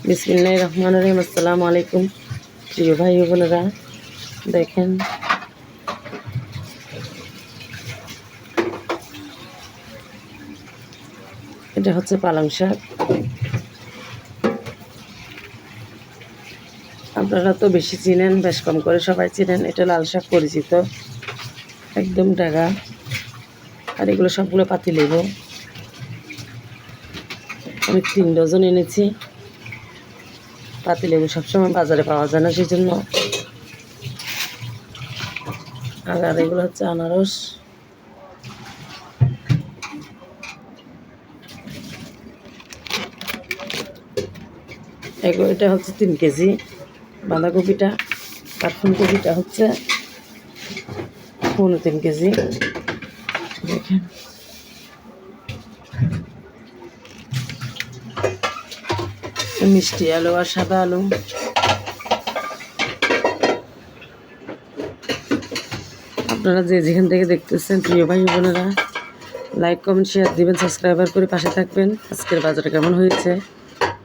বিসমিল্লাহির রহমানির রহিম। আসসালামু আলাইকুম প্রিয় ভাই ও বোনেরা, দেখেন এটা হচ্ছে পালং শাক। আপনারা তো বেশি চিনেন, বেশ কম করে সবাই চিনেন। এটা লাল শাক পরিচিত, একদম ডাগা। আর এগুলো সবগুলো পাতিলেবু। আমি 3 ডজন এনেছি। পাতিলেবু সবসময় বাজারে পাওয়া যায় না, সেই জন্য। আর এগুলো হচ্ছে আনারস। এটা হচ্ছে 3 কেজি। বাঁধাকপিটা আর ফুলকপিটা হচ্ছে 3 কেজি। দেখেন মিষ্টি আলু আর সাদা আলু। আপনারা যে যেখান থেকে দেখতেছেন প্রিয় ভাই বোনেরা, লাইক কমেন্ট শেয়ার দিবেন, সাবস্ক্রাইবার করে পাশে থাকবেন। আজকের বাজারটা কেমন হয়েছে